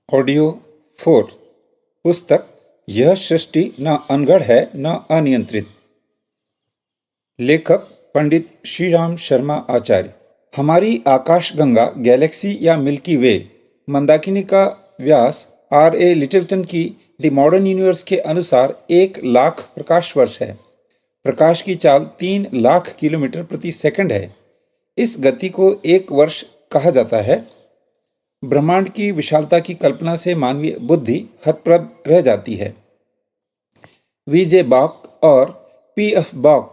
Audio 4। पुस्तक यह सृष्टि न अनगढ़ है न अनियंत्रित। लेखक पंडित श्री राम शर्मा आचार्य। हमारी आकाशगंगा गैलेक्सी या मिल्की वे मंदाकिनी का व्यास R.A. लिटिलटन की द मॉडर्न यूनिवर्स के अनुसार 1,00,000 प्रकाश वर्ष है। प्रकाश की चाल 3,00,000 किलोमीटर प्रति सेकंड है। इस गति को एक वर्ष कहा जाता है। ब्रह्मांड की विशालता की कल्पना से मानवीय बुद्धि हतप्रभ रह जाती है। V.J. बॉक और P.F. बॉक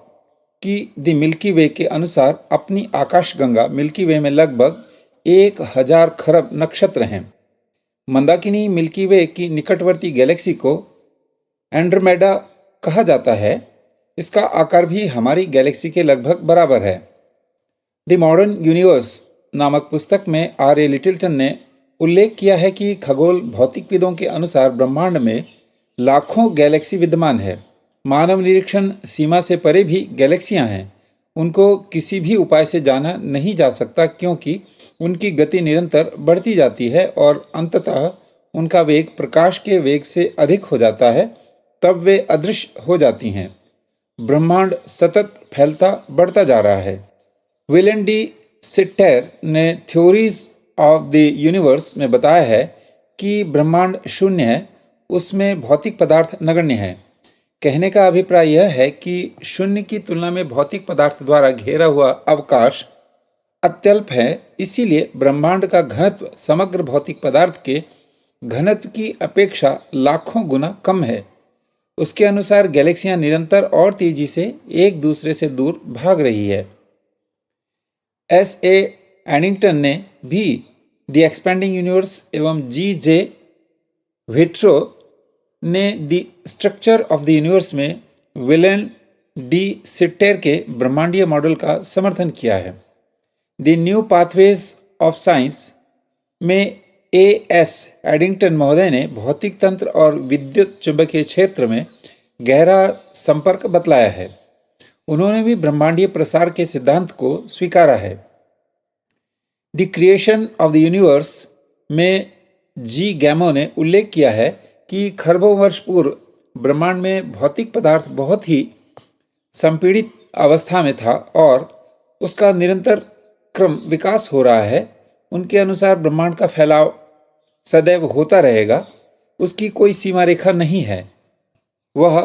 की द मिल्की वे के अनुसार अपनी आकाशगंगा मिल्की वे में लगभग 1,000 खरब नक्षत्र हैं। मंदाकिनी मिल्की वे की निकटवर्ती गैलेक्सी को एंड्रोमेडा कहा जाता है। इसका आकार भी हमारी गैलेक्सी के लगभग बराबर है। द मॉडर्न यूनिवर्स नामक पुस्तक में R.A. लिटिलटन ने उल्लेख किया है कि खगोल भौतिकविदों के अनुसार ब्रह्मांड में लाखों गैलेक्सी विद्यमान है। मानव निरीक्षण सीमा से परे भी गैलेक्सियां हैं। उनको किसी भी उपाय से जाना नहीं जा सकता क्योंकि उनकी गति निरंतर बढ़ती जाती है और अंततः उनका वेग प्रकाश के वेग से अधिक हो जाता है, तब वे अदृश्य हो जाती हैं। ब्रह्मांड सतत फैलता बढ़ता जा रहा है। विलेन डी सिट्टर ने थ्योरीज ऑफ द यूनिवर्स में बताया है कि ब्रह्मांड शून्य है, उसमें भौतिक पदार्थ नगण्य है। कहने का अभिप्राय यह है कि शून्य की तुलना में भौतिक पदार्थ द्वारा घेरा हुआ अवकाश अत्यल्प है। इसीलिए ब्रह्मांड का घनत्व समग्र भौतिक पदार्थ के घनत्व की अपेक्षा लाखों गुना कम है। उसके अनुसार गैलेक्सियां निरंतर और तेजी से एक दूसरे से दूर भाग रही है। S.A. एडिंगटन ने भी द एक्सपेंडिंग यूनिवर्स एवं G.J. व्हिट्रो ने the structure of the universe में विलेन डी सिट्टर के ब्रह्मांडीय मॉडल का समर्थन किया है। The new pathways of science में A.S. एडिंगटन महोदय ने भौतिक तंत्र और विद्युत चुंबकीय क्षेत्र में गहरा संपर्क बतलाया है। उन्होंने भी ब्रह्मांडीय प्रसार के सिद्धांत को स्वीकारा है। The creation of the universe में G. गैमो ने उल्लेख किया है कि खरबों वर्ष पूर्व ब्रह्मांड में भौतिक पदार्थ बहुत ही संपीड़ित अवस्था में था और उसका निरंतर क्रम विकास हो रहा है। उनके अनुसार ब्रह्मांड का फैलाव सदैव होता रहेगा, उसकी कोई सीमा रेखा नहीं है, वह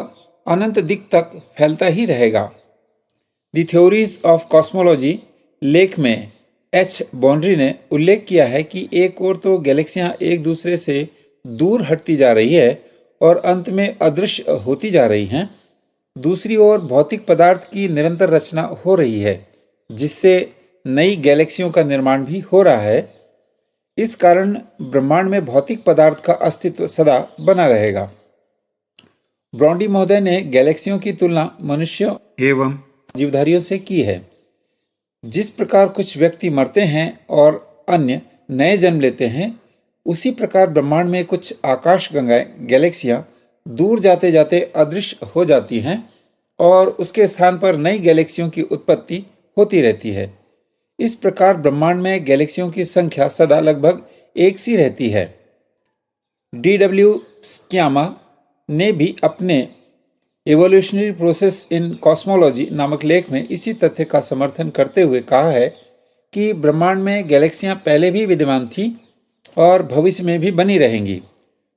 अनंत दिक तक फैलता ही रहेगा। द थ्योरीज ऑफ कॉस्मोलॉजी लेख में H. बॉन्ड्री ने उल्लेख किया है कि एक ओर तो गैलेक्सियां एक दूसरे से दूर हटती जा रही है और अंत में अदृश्य होती जा रही हैं, दूसरी ओर भौतिक पदार्थ की निरंतर रचना हो रही है, जिससे नई गैलेक्सियों का निर्माण भी हो रहा है। इस कारण ब्रह्मांड में भौतिक पदार्थ का अस्तित्व सदा बना रहेगा। ब्रॉन्डी महोदय ने गैलेक्सियों की तुलना मनुष्यों एवं जीवधारियों से की है। जिस प्रकार कुछ व्यक्ति मरते हैं और अन्य नए जन्म लेते हैं, उसी प्रकार ब्रह्मांड में कुछ आकाशगंगाएं गैलेक्सियां दूर जाते जाते अदृश्य हो जाती हैं और उसके स्थान पर नई गैलेक्सियों की उत्पत्ति होती रहती है। इस प्रकार ब्रह्मांड में गैलेक्सियों की संख्या सदा लगभग एक सी रहती है। D.W. स्क्यामा ने भी अपने एवोल्यूशनरी प्रोसेस इन कॉस्मोलॉजी नामक लेख में इसी तथ्य का समर्थन करते हुए कहा है कि ब्रह्मांड में गैलेक्सियां पहले भी विद्यमान थी और भविष्य में भी बनी रहेंगी।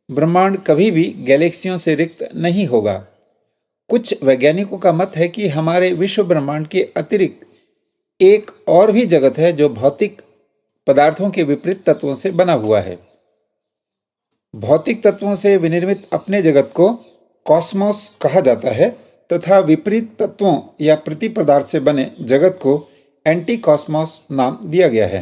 ब्रह्मांड कभी भी गैलेक्सियों से रिक्त नहीं होगा। कुछ वैज्ञानिकों का मत है कि हमारे विश्व ब्रह्मांड के अतिरिक्त एक और भी जगत है जो भौतिक पदार्थों के विपरीत तत्वों से बना हुआ है। भौतिक तत्वों से विनिर्मित अपने जगत को कॉस्मोस कहा जाता है तथा विपरीत तत्वों या प्रति पदार्थ से बने जगत को एंटी कॉस्मोस नाम दिया गया है।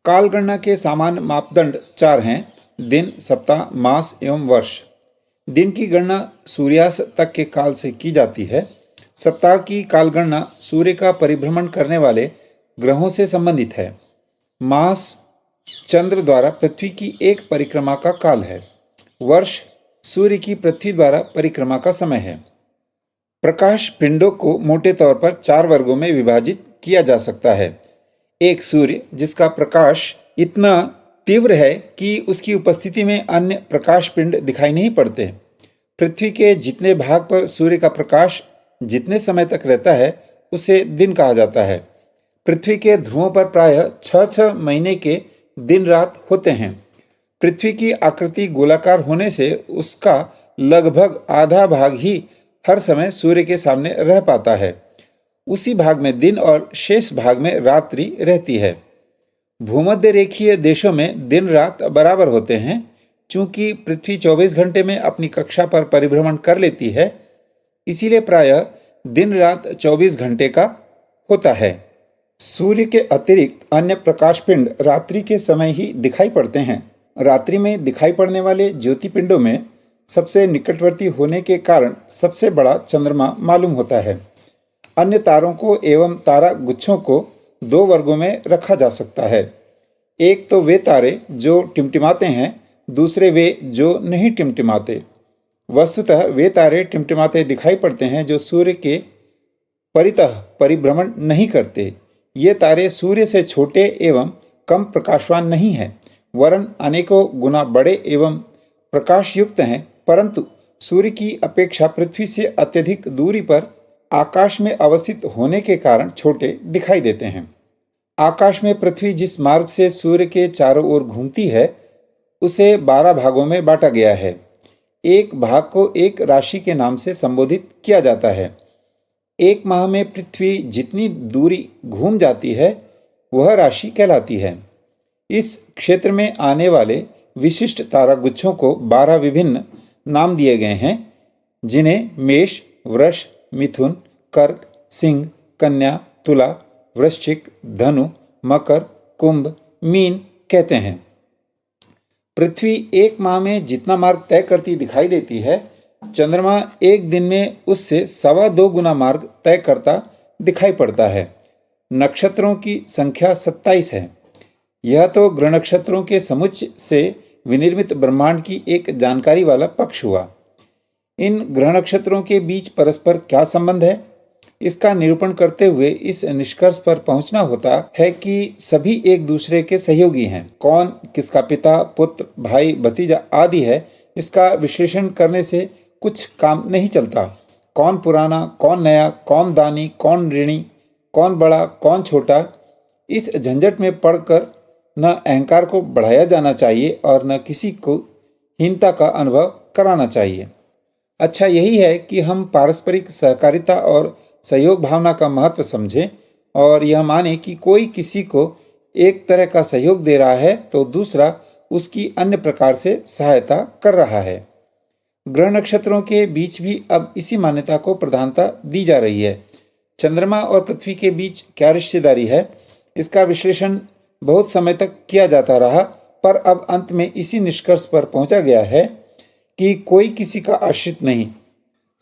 कालगणना के सामान्य मापदंड 4 हैं: दिन, सप्ताह, मास एवं वर्ष। दिन की गणना सूर्यास्त तक के काल से की जाती है। सप्ताह की कालगणना सूर्य का परिभ्रमण करने वाले ग्रहों से संबंधित है। मास चंद्र द्वारा पृथ्वी की एक परिक्रमा का काल है। वर्ष सूर्य की पृथ्वी द्वारा परिक्रमा का समय है। प्रकाश पिंडों को मोटे तौर पर 4 वर्गों में विभाजित किया जा सकता है। एक सूर्य, जिसका प्रकाश इतना तीव्र है कि उसकी उपस्थिति में अन्य प्रकाश पिंड दिखाई नहीं पड़ते। पृथ्वी के जितने भाग पर सूर्य का प्रकाश जितने समय तक रहता है उसे दिन कहा जाता है। पृथ्वी के ध्रुवों पर प्रायः 6-6 महीने के दिन रात होते हैं। पृथ्वी की आकृति गोलाकार होने से उसका लगभग आधा भाग ही हर समय सूर्य के सामने रह पाता है। उसी भाग में दिन और शेष भाग में रात्रि रहती है। भूमध्य रेखीय देशों में दिन रात बराबर होते हैं। चूंकि पृथ्वी 24 घंटे में अपनी कक्षा पर परिभ्रमण कर लेती है, इसीलिए प्रायः दिन रात 24 घंटे का होता है। सूर्य के अतिरिक्त अन्य प्रकाश पिंड रात्रि के समय ही दिखाई पड़ते हैं। रात्रि में दिखाई पड़ने वाले ज्योतिपिंडों में सबसे निकटवर्ती होने के कारण सबसे बड़ा चंद्रमा मालूम होता है। अन्य तारों को एवं तारा गुच्छों को 2 वर्गों में रखा जा सकता है। एक तो वे तारे जो टिमटिमाते हैं, दूसरे वे जो नहीं टिमटिमाते। वस्तुतः वे तारे टिमटिमाते दिखाई पड़ते हैं जो सूर्य के परितः परिभ्रमण नहीं करते। ये तारे सूर्य से छोटे एवं कम प्रकाशवान नहीं हैं, वरन अनेकों गुना बड़े एवं प्रकाशयुक्त हैं, परंतु सूर्य की अपेक्षा पृथ्वी से अत्यधिक दूरी पर आकाश में अवस्थित होने के कारण छोटे दिखाई देते हैं। आकाश में पृथ्वी जिस मार्ग से सूर्य के चारों ओर घूमती है उसे 12 भागों में बांटा गया है। एक भाग को एक राशि के नाम से संबोधित किया जाता है। एक माह में पृथ्वी जितनी दूरी घूम जाती है वह राशि कहलाती है। इस क्षेत्र में आने वाले विशिष्ट तारागुच्छों को 12 विभिन्न नाम दिए गए हैं, जिन्हें मेष, वृष, मिथुन, कर्क, सिंह, कन्या, तुला, वृश्चिक, धनु, मकर, कुंभ, मीन कहते हैं। पृथ्वी एक माह में जितना मार्ग तय करती दिखाई देती है, चंद्रमा एक दिन में उससे 2.25 गुना मार्ग तय करता दिखाई पड़ता है। नक्षत्रों की संख्या 27 है। यह तो ग्रह नक्षत्रों के समुच्चय से विनिर्मित ब्रह्मांड की एक जानकारी वाला पक्ष हुआ। इन ग्रह नक्षत्रों के बीच परस्पर क्या संबंध है, इसका निरूपण करते हुए इस निष्कर्ष पर पहुंचना होता है कि सभी एक दूसरे के सहयोगी हैं। कौन किसका पिता, पुत्र, भाई, भतीजा आदि है, इसका विश्लेषण करने से कुछ काम नहीं चलता। कौन पुराना, कौन नया, कौन दानी, कौन ऋणी, कौन बड़ा, कौन छोटा, इस झंझट में पड़कर न अहंकार को बढ़ाया जाना चाहिए और न किसी को हीनता का अनुभव कराना चाहिए। अच्छा यही है कि हम पारस्परिक सहकारिता और सहयोग भावना का महत्व समझें और यह माने कि कोई किसी को एक तरह का सहयोग दे रहा है तो दूसरा उसकी अन्य प्रकार से सहायता कर रहा है। ग्रह नक्षत्रों के बीच भी अब इसी मान्यता को प्रधानता दी जा रही है। चंद्रमा और पृथ्वी के बीच क्या रिश्तेदारी है, इसका विश्लेषण बहुत समय तक किया जाता रहा, पर अब अंत में इसी निष्कर्ष पर पहुंचा गया है कि कोई किसी का आश्रित नहीं,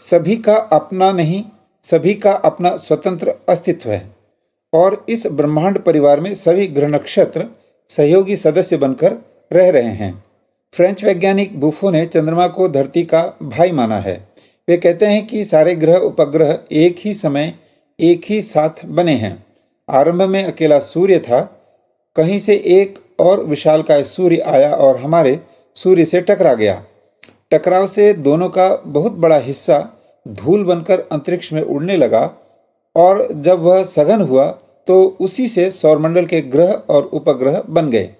सभी का अपना नहीं, सभी का अपना स्वतंत्र अस्तित्व है और इस ब्रह्मांड परिवार में सभी ग्रह नक्षत्र सहयोगी सदस्य बनकर रह रहे हैं। फ्रेंच वैज्ञानिक बुफो ने चंद्रमा को धरती का भाई माना है। वे कहते हैं कि सारे ग्रह उपग्रह एक ही समय एक ही साथ बने हैं। आरंभ में अकेला सूर्य था, कहीं से एक और विशालकाय सूर्य आया और हमारे सूर्य से टकरा गया। टकराव से दोनों का बहुत बड़ा हिस्सा धूल बनकर अंतरिक्ष में उड़ने लगा और जब वह सघन हुआ तो उसी से सौरमंडल के ग्रह और उपग्रह बन गए।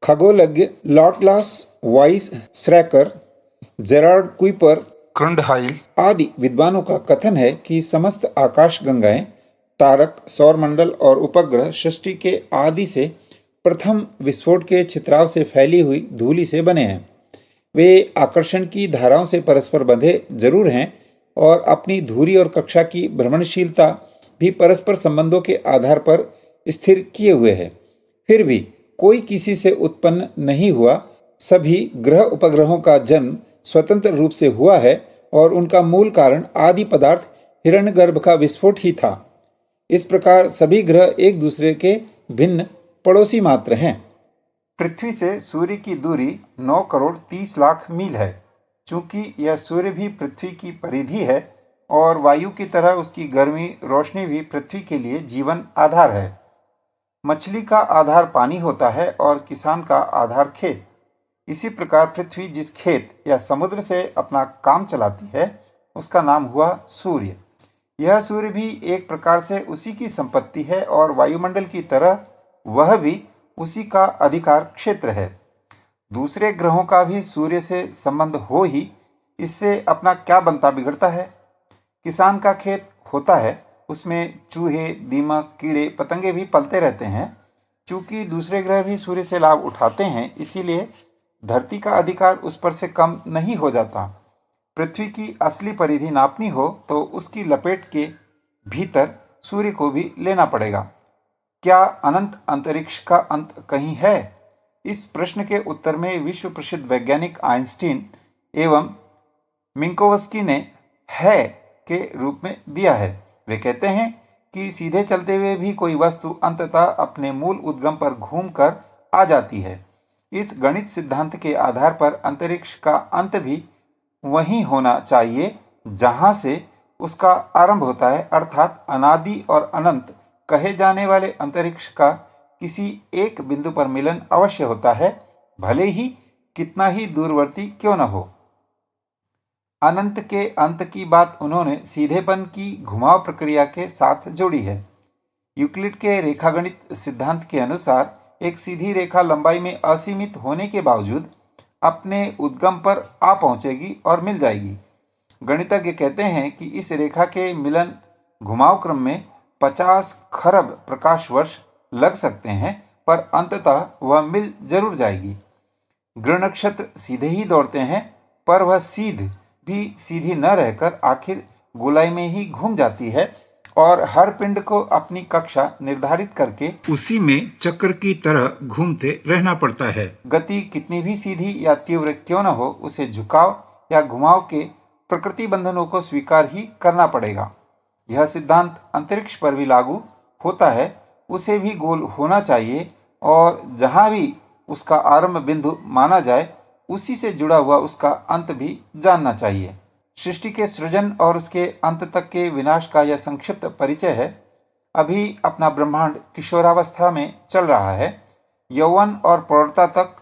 खगोलज्ञ लॉटलास, वाइस श्रैकर, जेरार्ड कुइपर, क्रंडहाइल आदि विद्वानों का कथन है कि समस्त आकाश गंगाएं, तारक, सौरमंडल और उपग्रह सृष्टि के आदि से प्रथम विस्फोट के छितराव से फैली हुई धूलि से बने हैं। वे आकर्षण की धाराओं से परस्पर बंधे जरूर हैं और अपनी धुरी और कक्षा की भ्रमणशीलता भी परस्पर संबंधों के आधार पर स्थिर किए हुए है। फिर भी कोई किसी से उत्पन्न नहीं हुआ। सभी ग्रह उपग्रहों का जन्म स्वतंत्र रूप से हुआ है और उनका मूल कारण आदि पदार्थ हिरण्यगर्भ का विस्फोट ही था। इस प्रकार सभी ग्रह एक दूसरे के भिन्न पड़ोसी मात्र हैं। पृथ्वी से सूर्य की दूरी 9 करोड़ 30 लाख मील है। चूंकि यह सूर्य भी पृथ्वी की परिधि है और वायु की तरह उसकी गर्मी रोशनी भी पृथ्वी के लिए जीवन आधार है। मछली का आधार पानी होता है और किसान का आधार खेत। इसी प्रकार पृथ्वी जिस खेत या समुद्र से अपना काम चलाती है उसका नाम हुआ सूर्य। यह सूर्य भी एक प्रकार से उसी की संपत्ति है और वायुमंडल की तरह वह भी उसी का अधिकार क्षेत्र है। दूसरे ग्रहों का भी सूर्य से संबंध हो ही इससे अपना क्या बनता बिगड़ता है। किसान का खेत होता है, उसमें चूहे, दीमक, कीड़े, पतंगे भी पलते रहते हैं। चूंकि दूसरे ग्रह भी सूर्य से लाभ उठाते हैं, इसीलिए धरती का अधिकार उस पर से कम नहीं हो जाता। पृथ्वी की असली परिधि नापनी हो तो उसकी लपेट के भीतर सूर्य को भी लेना पड़ेगा। क्या अनंत अंतरिक्ष का अंत कहीं है? इस प्रश्न के उत्तर में विश्व प्रसिद्ध वैज्ञानिक आइंस्टीन एवं मिंकोवस्की ने है के रूप में दिया है। वे कहते हैं कि सीधे चलते हुए भी कोई वस्तु अंततः अपने मूल उद्गम पर घूमकर आ जाती है। इस गणित सिद्धांत के आधार पर अंतरिक्ष का अंत भी वहीं होना चाहिए जहां से उसका आरंभ होता है, अर्थात अनादि और अनंत कहे जाने वाले अंतरिक्ष का किसी एक बिंदु पर मिलन अवश्य होता है, भले ही कितना ही दूरवर्ती क्यों न हो। अनंत के अंत की बात उन्होंने सीधेपन की घुमाव प्रक्रिया के साथ जोड़ी है। यूक्लिड के रेखागणित सिद्धांत के अनुसार एक सीधी रेखा लंबाई में असीमित होने के बावजूद अपने उद्गम पर आ पहुंचेगी और मिल जाएगी। गणितज्ञ कहते हैं कि इस रेखा के मिलन घुमाव क्रम में 50 खरब प्रकाश वर्ष लग सकते हैं, पर अंततः वह मिल जरूर जाएगी। गृह नक्षत्र सीधे ही दौड़ते हैं, पर वह सीध भी सीधी न रहकर आखिर गोलाई में ही घूम जाती है और हर पिंड को अपनी कक्षा निर्धारित करके उसी में चक्र की तरह घूमते रहना पड़ता है। गति कितनी भी सीधी या तीव्र क्यों न हो, उसे झुकाव या घुमाव के प्रकृति बंधनों को स्वीकार ही करना पड़ेगा। यह सिद्धांत अंतरिक्ष पर भी लागू होता है। उसे भी गोल होना चाहिए और जहाँ भी उसका आरंभ बिंदु माना जाए, उसी से जुड़ा हुआ उसका अंत भी जानना चाहिए। सृष्टि के सृजन और उसके अंत तक के विनाश का यह संक्षिप्त परिचय है। अभी अपना ब्रह्मांड किशोरावस्था में चल रहा है। यौवन और प्रौढ़ता तक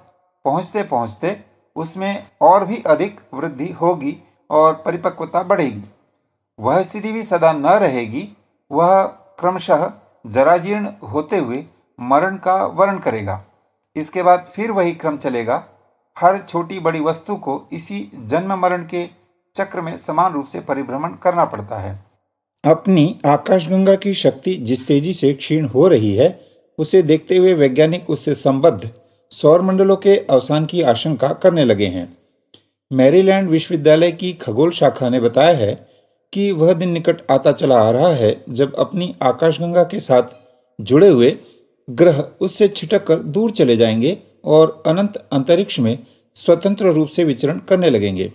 पहुँचते पहुँचते उसमें और भी अधिक वृद्धि होगी और परिपक्वता बढ़ेगी। वह स्थिति भी सदा न रहेगी, वह क्रमशः जराजीर्ण होते हुए मरण का वर्ण करेगा। इसके बाद फिर वही क्रम चलेगा। हर छोटी बड़ी वस्तु को इसी जन्म मरण के चक्र में समान रूप से परिभ्रमण करना पड़ता है। अपनी आकाशगंगा की शक्ति जिस तेजी से क्षीण हो रही है, उसे देखते हुए वैज्ञानिक उससे संबद्ध सौरमंडलों के अवसान की आशंका करने लगे हैं। मैरीलैंड विश्वविद्यालय की खगोल शाखा ने बताया है कि वह दिन निकट आता चला आ रहा है जब अपनी आकाशगंगा के साथ जुड़े हुए ग्रह उससे छिटक कर दूर चले जाएंगे और अनंत अंतरिक्ष में स्वतंत्र रूप से विचरण करने लगेंगे।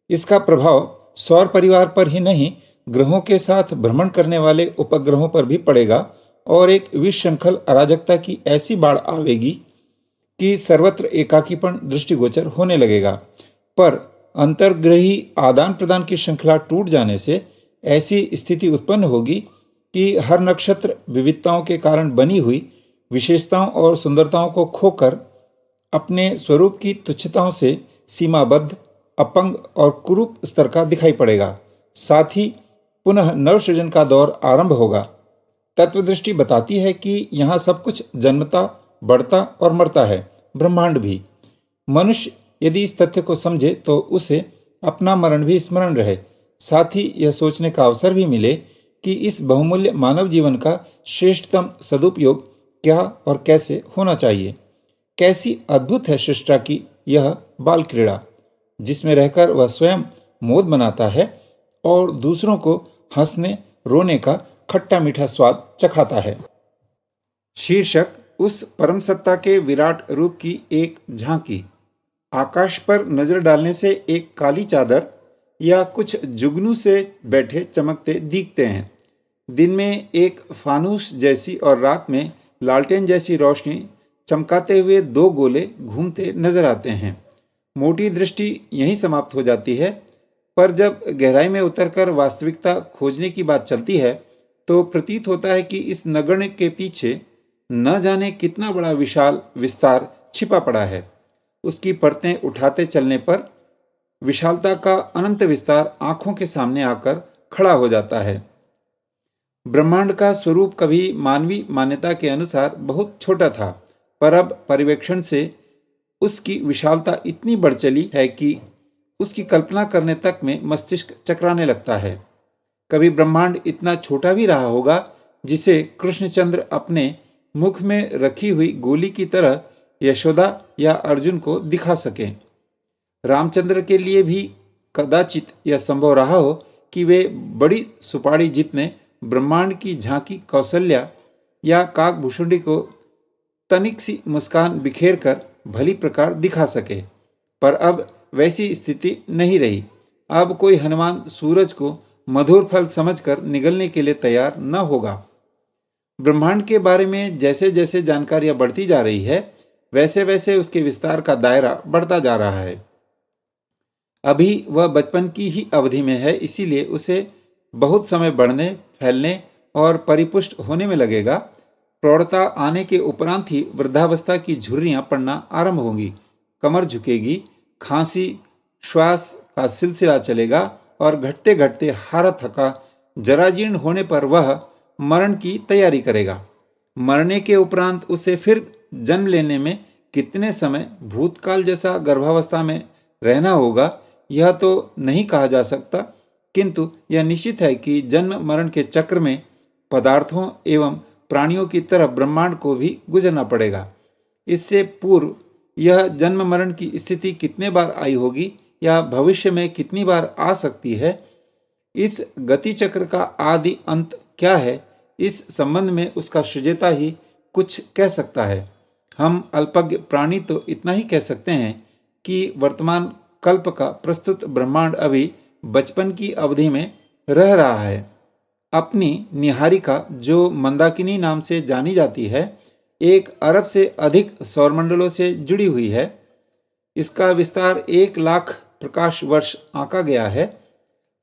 इसका प्रभाव सौर परिवार पर ही नहीं, ग्रहों के साथ भ्रमण करने वाले उपग्रहों पर भी पड़ेगा और एक विश्रृंखल अराजकता की ऐसी बाढ़ आवेगी कि सर्वत्र एकाकीपन दृष्टिगोचर होने लगेगा। पर अंतर्ग्रही आदान प्रदान की श्रृंखला टूट जाने से ऐसी स्थिति उत्पन्न होगी कि हर नक्षत्र विविधताओं के कारण बनी हुई विशेषताओं और सुंदरताओं को खोकर अपने स्वरूप की तुच्छताओं से सीमाबद्ध, अपंग और कुरूप स्तर का दिखाई पड़ेगा। साथ ही पुनः नवसृजन का दौर आरंभ होगा। तत्वदृष्टि बताती है कि यहाँ सब कुछ जन्मता, बढ़ता और मरता है, ब्रह्मांड भी। मनुष्य यदि इस तथ्य को समझे तो उसे अपना मरण भी स्मरण रहे, साथ ही यह सोचने का अवसर भी मिले कि इस बहुमूल्य मानव जीवन का श्रेष्ठतम सदुपयोग क्या और कैसे होना चाहिए। कैसी अद्भुत है सृष्टा की यह बाल क्रीड़ा, जिसमें रहकर वह स्वयं मोद बनाता है और दूसरों को हंसने रोने का खट्टा मीठा स्वाद चखाता है। शीर्षक उस परम सत्ता के विराट रूप की एक झांकी। आकाश पर नजर डालने से एक काली चादर या कुछ जुगनू से बैठे चमकते दिखते हैं। दिन में एक फानूस जैसी और रात में लालटेन जैसी रोशनी चमकाते हुए दो गोले घूमते नजर आते हैं। मोटी दृष्टि यहीं समाप्त हो जाती है, पर जब गहराई में उतरकर वास्तविकता खोजने की बात चलती है तो प्रतीत होता है कि इस नगण्य के पीछे न जाने कितना बड़ा विशाल विस्तार छिपा पड़ा है। उसकी परतें उठाते चलने पर विशालता का अनंत विस्तार आंखों के सामने आकर खड़ा हो जाता है। ब्रह्मांड का स्वरूप कभी मानवीय मान्यता के अनुसार बहुत छोटा था, पर अब पर्यवेक्षण से उसकी विशालता इतनी बढ़ चली है कि उसकी कल्पना करने तक में मस्तिष्क चकराने लगता है। कभी ब्रह्मांड इतना छोटा भी रहा होगा जिसे कृष्णचंद्र अपने मुख में रखी हुई गोली की तरह यशोदा या अर्जुन को दिखा सकें। रामचंद्र के लिए भी कदाचित यह संभव रहा हो कि वे बड़ी सुपारी जितने ब्रह्मांड की झांकी कौशल्या या काकभूषुंडी को तनिक सी मुस्कान बिखेर कर भली प्रकार दिखा सके, पर अब वैसी स्थिति नहीं रही। अब कोई हनुमान सूरज को मधुर फल समझकर निगलने के लिए तैयार न होगा। ब्रह्मांड के बारे में जैसे जैसे जानकारियां बढ़ती जा रही है, वैसे वैसे उसके विस्तार का दायरा बढ़ता जा रहा है। अभी वह बचपन की ही अवधि में है, इसीलिए उसे बहुत समय बढ़ने, फैलने और परिपुष्ट होने में लगेगा। प्रौढ़ता आने के उपरांत ही वृद्धावस्था की झुर्रियां पड़ना आरंभ होंगी। कमर झुकेगी, खांसी, श्वास का सिलसिला चलेगा और घटते घटते हारा थका जराजीर्ण होने पर वह मरण की तैयारी करेगा। मरने के उपरांत उसे फिर जन्म लेने में कितने समय भूतकाल जैसा गर्भावस्था में रहना होगा यह तो नहीं कहा जा सकता, किंतु यह निश्चित है कि जन्म मरण के चक्र में पदार्थों एवं प्राणियों की तरह ब्रह्मांड को भी गुजरना पड़ेगा। इससे पूर्व यह जन्म मरण की स्थिति कितने बार आई होगी या भविष्य में कितनी बार आ सकती है, इस गति चक्र का आदि अंत क्या है, इस संबंध में उसका सृजता ही कुछ कह सकता है। हम अल्पज्ञ प्राणी तो इतना ही कह सकते हैं कि वर्तमान कल्प का प्रस्तुत ब्रह्मांड अभी बचपन की अवधि में रह रहा है। अपनी निहारिका, जो मंदाकिनी नाम से जानी जाती है, 1 अरब से अधिक सौरमंडलों से जुड़ी हुई है। इसका विस्तार 1 लाख प्रकाश वर्ष आंका गया है।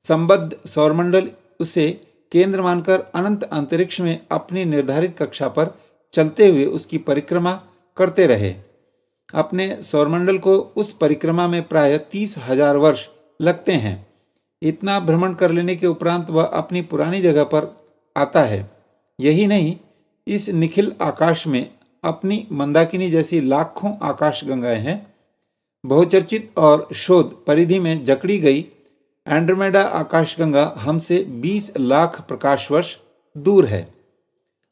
संबद्ध सौरमंडल उसे केंद्र मानकर अनंत अंतरिक्ष में अपनी निर्धारित कक्षा पर चलते हुए उसकी परिक्रमा करते रहे। अपने सौरमंडल को उस परिक्रमा में प्राय 30,000 वर्ष लगते हैं। इतना भ्रमण कर लेने के उपरांत वह अपनी पुरानी जगह पर आता है। यही नहीं, इस निखिल आकाश में अपनी मंदाकिनी जैसी लाखों आकाश गंगाएं हैं। बहुचर्चित और शोध परिधि में जकड़ी गई एंड्रोमेडा आकाशगंगा हमसे 20 लाख प्रकाश वर्ष दूर है।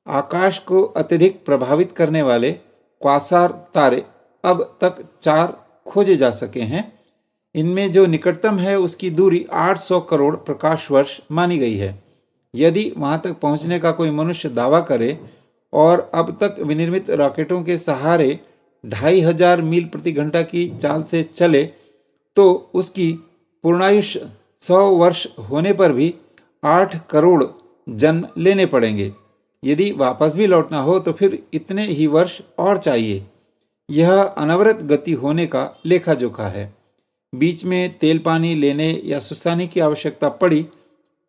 आकाश को अत्यधिक प्रभावित करने वाले क्वासार तारे अब तक 4 खोजे जा सके हैं। इनमें जो निकटतम है उसकी दूरी 800 करोड़ प्रकाश वर्ष मानी गई है। यदि वहां तक पहुंचने का कोई मनुष्य दावा करे और अब तक विनिर्मित रॉकेटों के सहारे 2500 मील प्रति घंटा की चाल से चले तो उसकी पूर्णायुष्य 100 वर्ष होने पर भी 8 करोड़ जन्म लेने पड़ेंगे। यदि वापस भी लौटना हो तो फिर इतने ही वर्ष और चाहिए। यह अनवरत गति होने का लेखा जोखा है। बीच में तेल पानी लेने या सुस्ताने की आवश्यकता पड़ी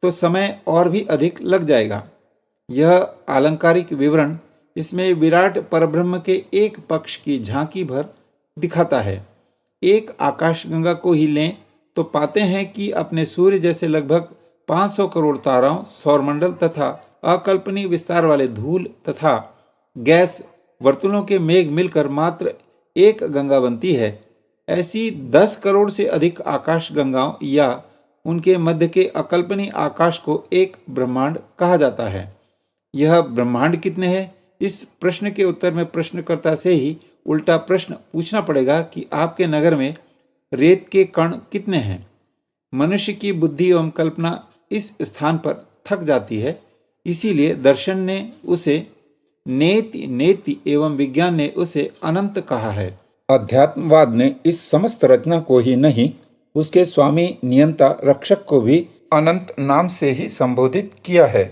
तो समय और भी अधिक लग जाएगा। यह आलंकारिक विवरण इसमें विराट परब्रह्म के एक पक्ष की झांकी भर दिखाता है। एक आकाशगंगा को ही लें तो पाते हैं कि अपने सूर्य जैसे लगभग 500 करोड़ ताराओं, सौरमंडल तथा अकल्पनीय विस्तार वाले धूल तथा गैस वर्तुलों के मेघ मिलकर मात्र एक गंगा बनती है। ऐसी 10 करोड़ से अधिक आकाश गंगाओं या उनके मध्य के अकल्पनीय आकाश को एक ब्रह्मांड कहा जाता है। यह ब्रह्मांड कितने हैं, इस प्रश्न के उत्तर में प्रश्नकर्ता से ही उल्टा प्रश्न पूछना पड़ेगा कि आपके नगर में रेत के कण कितने हैं। मनुष्य की बुद्धि एवं कल्पना इस स्थान पर थक जाती है, इसीलिए दर्शन ने उसे नेति नेति एवं विज्ञान ने उसे अनंत कहा है। अध्यात्मवाद ने इस समस्त रचना को ही नहीं, उसके स्वामी, नियंता, रक्षक को भी अनंत नाम से ही संबोधित किया है।